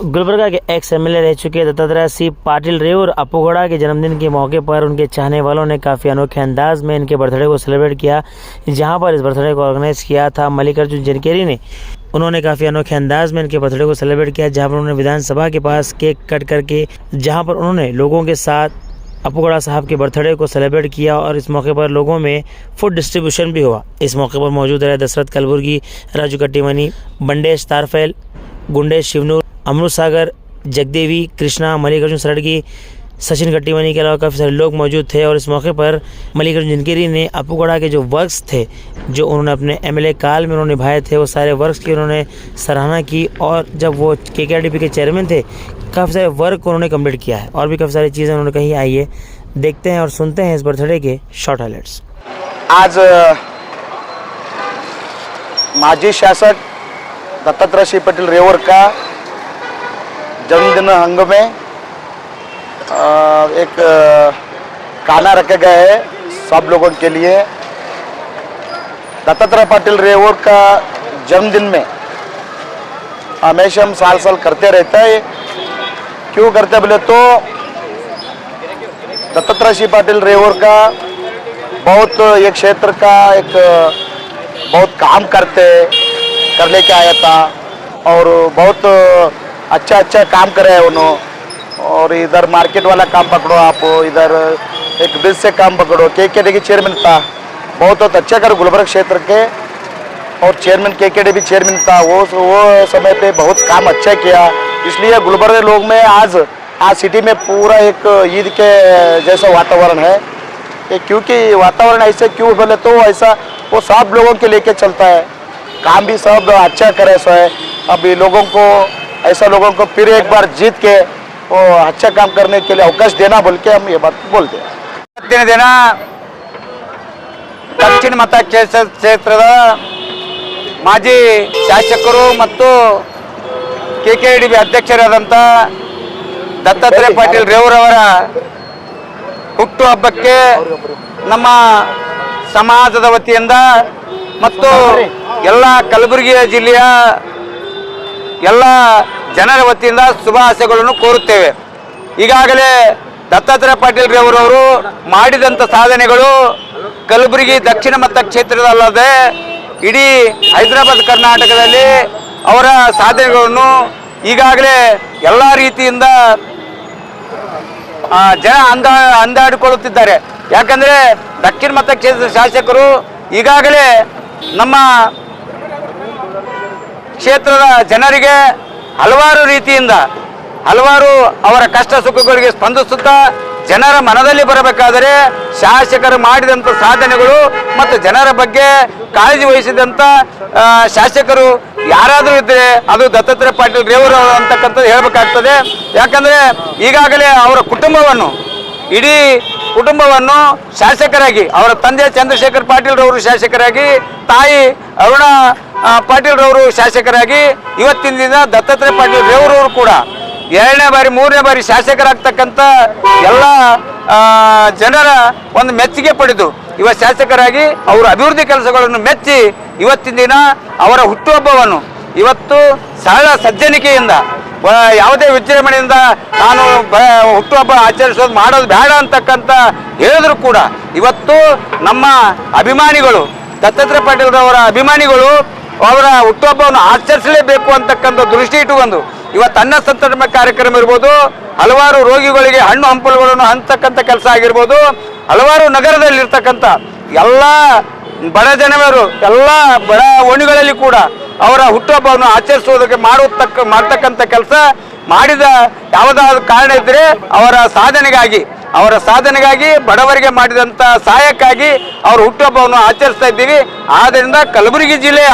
गुलबर्गा के ex MLA रह चुके दत्तात्रेय सिंह पाटिल रेवूर अप्पूगौड़ा के जन्मदिन के मौके पर उनके चाहने वालों ने काफ़ी अनोखे अंदाज में इनके बर्थडे को सेलिब्रेट किया। जहां पर इस बर्थडे को ऑर्गेनाइज किया था मल्लिकार्जुन जनकेरी ने। उन्होंने काफ़ी अनोखे अंदाज में इनके बर्थडे को सेलिब्रेट किया, जहां पर उन्होंने विधानसभा के पास केक कट करके जहां पर उन्होंने लोगों के साथ अप्पूगौड़ा साहब के बर्थडे को सेलिब्रेट किया और इस मौके पर लोगों में फूड डिस्ट्रीब्यूशन भी हुआ। इस मौके पर मौजूद रहे दशरथ कलबुर्गी, राजू कट्टीमनी, बंडेश तारफेल, गुंडेश शिवनूर, अमृत सागर, जगदेवी, कृष्णा, मल्लिकार्जुन सरड़गी, सचिन कट्टीमनी के अलावा काफ़ी सारे लोग मौजूद थे। और इस मौके पर मल्लिकार्जुन जनकेरी ने अप्पूगौड़ा के जो वर्क्स थे जो उन्होंने अपने एमएलए काल में उन्होंने निभाए थे, वो सारे वर्क्स की उन्होंने सराहना की। और जब वो केकेआरडीपी के चेयरमैन थे, काफ़ी सारे वर्क उन्होंने कंप्लीट किया है और भी काफ़ी सारी चीज़ें उन्होंने कही। आइए देखते हैं और सुनते हैं इस बर्थडे के शॉर्ट हाइलाइट्स। आज माजी शासक दत्तात्रेय सिंह पाटिल रेवूर का जन्मदिन अंग में एक खाना रखे गए हैं सब लोगों के लिए। दत्तात्रेय पाटिल रेवूर का जन्मदिन में हमेशा हम साल साल करते रहते हैं। क्यों करते बोले तो दत्तात्रेय सिंह पाटिल रेवूर का बहुत एक क्षेत्र का एक बहुत काम कर लेके आया था और बहुत अच्छा काम करे हैं उन्होंने। और इधर मार्केट वाला काम पकड़ो, आप इधर एक ब्रिज से काम पकड़ो। केकेडी चेयरमैन था, बहुत अच्छा कर गुलबर्गा क्षेत्र के और चेयरमैन केकेडी भी चेयरमैन था। वो समय पे बहुत काम अच्छा किया। इसलिए गुलबर्गा लोग में आज सिटी में पूरा एक ईद के जैसा वातावरण है। क्योंकि वातावरण ऐसे क्यों बोले तो ऐसा वो सब लोगों के लेके चलता है, काम भी सब अच्छा करे सो है। अभी लोगों को ऐसा लोगों को फिर एक बार जीत के वो अच्छा काम करने के लिए अवकाश देना बोल के हम ये बात बोलते हैं। दिन दक्षिण मत क्षेत्ರದ ಮಾಜಿ ಶಾಸಕರು ಮತ್ತು ಕೆಕೆಡಿಬಿ ಅಧ್ಯಕ್ಷರಾದಂಥ ದತ್ತಾತ್ರೇಯ ಪಾಟೀಲ್ ರೇವೂರ್ ಅವರ ಹುಟ್ಟುಹಬ್ಬಕ್ಕೆ ನಮ್ಮ ಸಮಾಜದ ವತಿಯಿಂದ ಮತ್ತು ಎಲ್ಲ ಕಲಬುರಗಿ ಜಿಲ್ಲೆಯ ಎಲ್ಲ ಜನರ ವತಿಯಿಂದ ಶುಭಾಶಯಗಳನ್ನು ಕೋರುತ್ತೇವೆ। ಈಗಾಗಲೇ ದತ್ತಾತ್ರೇಯ ಪಾಟೀಲ್ ರೇವೂರ್ ಅವರು ಮಾಡಿದಂಥ ಸಾಧನೆಗಳು ಕಲಬುರಗಿ ದಕ್ಷಿಣ ಮತ ಕ್ಷೇತ್ರದಲ್ಲದೆ ಇಡೀ ಹೈದರಾಬಾದ್ ಕರ್ನಾಟಕದಲ್ಲಿ ಅವರ ಸಾಧನೆಗಳನ್ನು ಈಗಾಗಲೇ ಎಲ್ಲ ರೀತಿಯಿಂದ ಜನ ಅಂದಾಡಿಕೊಳ್ಳುತ್ತಿದ್ದಾರೆ। ಯಾಕಂದರೆ ದಕ್ಷಿಣ ಮತ ಕ್ಷೇತ್ರದ ಶಾಸಕರು ಈಗಾಗಲೇ ನಮ್ಮ ಕ್ಷೇತ್ರದ ಜನರಿಗೆ ಹಲವಾರು ರೀತಿಯಿಂದ ಹಲವಾರು ಅವರ ಕಷ್ಟ ಸುಖಗಳಿಗೆ ಸ್ಪಂದಿಸುತ್ತಾ ಜನರ ಮನದಲ್ಲಿ ಬರಬೇಕಾದರೆ ಶಾಸಕರು ಮಾಡಿದಂಥ ಸಾಧನೆಗಳು ಮತ್ತು ಜನರ ಬಗ್ಗೆ ಕಾಳಜಿ ವಹಿಸಿದಂಥ ಶಾಸಕರು ಯಾರಾದರೂ ಇದ್ದರೆ ಅದು ದತ್ತಾತ್ರೇಯ ಪಾಟೀಲ್ ರೇವೂರ್ ಅಂತಕ್ಕಂಥದ್ದು ಹೇಳಬೇಕಾಗ್ತದೆ। ಯಾಕಂದರೆ ಈಗಾಗಲೇ ಅವರ ಇಡೀ ಕುಟುಂಬವನ್ನು ಶಾಸಕರಾಗಿ ಅವರ ತಂದೆ ಚಂದ್ರಶೇಖರ್ ಪಾಟೀಲ್ ರವರು ಶಾಸಕರಾಗಿ, ತಾಯಿ ಅರುಣಾ ಪಾಟೀಲ್ ರವರು ಶಾಸಕರಾಗಿ, ಇವತ್ತಿನ ದಿನ ದತ್ತಾತ್ರೇಯ ಪಾಟೀಲ್ ರೇವೂರ್ ಅವರು ಕೂಡ 2ನೇ ಬಾರಿ 3ನೇ ಬಾರಿ ಶಾಸಕರಾಗ್ತಕ್ಕಂಥ ಎಲ್ಲ ಜನರ ಒಂದು ಮೆಚ್ಚುಗೆ ಪಡೆದು ಇವತ್ತು ಶಾಸಕರಾಗಿ ಅವರ ಅಭಿವೃದ್ಧಿ ಕೆಲಸಗಳನ್ನು ಮೆಚ್ಚಿ ಇವತ್ತಿನ ದಿನ ಅವರ ಹುಟ್ಟುಹಬ್ಬವನ್ನು ಇವತ್ತು ಸರಳ ಸಜ್ಜನಿಕೆಯಿಂದ ಯಾವುದೇ ವಿಜೃಂಭಣೆಯಿಂದ ನಾನು ಹುಟ್ಟುಹಬ್ಬ ಆಚರಿಸೋದು ಮಾಡೋದು ಬೇಡ ಅಂತಕ್ಕಂಥ ಹೇಳಿದ್ರು ಕೂಡ ಇವತ್ತು ನಮ್ಮ ಅಭಿಮಾನಿಗಳು ದತ್ತಾತ್ರೇಯ ಪಾಟೀಲ್ ಅವರ ಅಭಿಮಾನಿಗಳು ಅವರ ಹುಟ್ಟುಹಬ್ಬವನ್ನು ಆಚರಿಸಲೇಬೇಕು ಅಂತಕ್ಕಂಥ ದೃಷ್ಟಿ ಇಟ್ಟುಕೊಂಡು ಇವತ್ತು ಅನ್ನ ಸಂತರ್ಪಣೆ ಕಾರ್ಯಕ್ರಮ ಇರ್ಬೋದು, ಹಲವಾರು ರೋಗಿಗಳಿಗೆ ಹಣ್ಣು ಹಂಪಲುಗಳನ್ನು ಹಂಚತಕ್ಕಂಥ ಕೆಲಸ ಆಗಿರ್ಬೋದು, ಹಲವಾರು ನಗರದಲ್ಲಿರ್ತಕ್ಕಂಥ ಎಲ್ಲ ಬಡ ಜನರು ಎಲ್ಲ ಬಡ ಓಣಿಗಳಲ್ಲಿ ಕೂಡ ಅವರ ಹುಟ್ಟುಹಬ್ಬವನ್ನು ಆಚರಿಸುವುದಕ್ಕೆ ಮಾಡ್ತಕ್ಕಂಥ ಕೆಲಸ ಮಾಡಿದ ಯಾವುದಾದ್ರು ಕಾರಣ ಇದ್ದರೆ ಅವರ ಸಾಧನೆಗಾಗಿ ಬಡವರಿಗೆ ಮಾಡಿದಂಥ ಸಹಾಯಕ್ಕಾಗಿ ಅವರ ಹುಟ್ಟುಹಬ್ಬವನ್ನು ಆಚರಿಸ್ತಾ ಇದ್ದೀವಿ। ಆದ್ದರಿಂದ ಕಲಬುರಗಿ ಜಿಲ್ಲೆಯ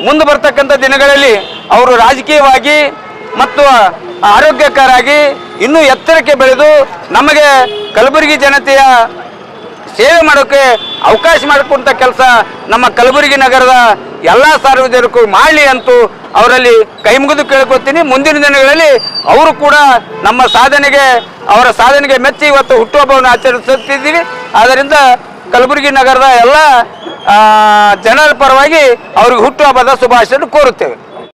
ಮುಂದೆ ಬರ್ತಕ್ಕಂಥ ದಿನಗಳಲ್ಲಿ ಅವರು ರಾಜಕೀಯವಾಗಿ ಮತ್ತು ಆರೋಗ್ಯಕರಾಗಿ ಇನ್ನೂ ಎತ್ತರಕ್ಕೆ ಬೆಳೆದು ನಮಗೆ ಕಲಬುರಗಿ ಜನತೆಯ ಸೇವೆ ಮಾಡೋಕ್ಕೆ ಅವಕಾಶ ಮಾಡಿಕೊಂಡ ಕೆಲಸ ನಮ್ಮ ಕಲಬುರಗಿ ನಗರದ ಎಲ್ಲ ಸಾರ್ವಜನಿಕರು ಮಾಡಲಿ ಅಂತೂ ಅವರಲ್ಲಿ ಕೈ ಮುಗಿದು ಕೇಳ್ಕೊತೀನಿ। ಮುಂದಿನ ದಿನಗಳಲ್ಲಿ ಅವರು ಕೂಡ ನಮ್ಮ ಅವರ ಸಾಧನೆಗೆ ಮೆಚ್ಚಿ ಇವತ್ತು ಹುಟ್ಟುಹಬ್ಬವನ್ನು ಆಚರಿಸುತ್ತಿದ್ದೀವಿ। ಆದ್ದರಿಂದ ಕಲಬುರಗಿ ನಗರದ ಎಲ್ಲ ಜನರ ಪರವಾಗಿ ಅವರಿಗೆ ಹುಟ್ಟುಹಬ್ಬದ ಶುಭಾಶಯ ಕೋರುತ್ತೇವೆ।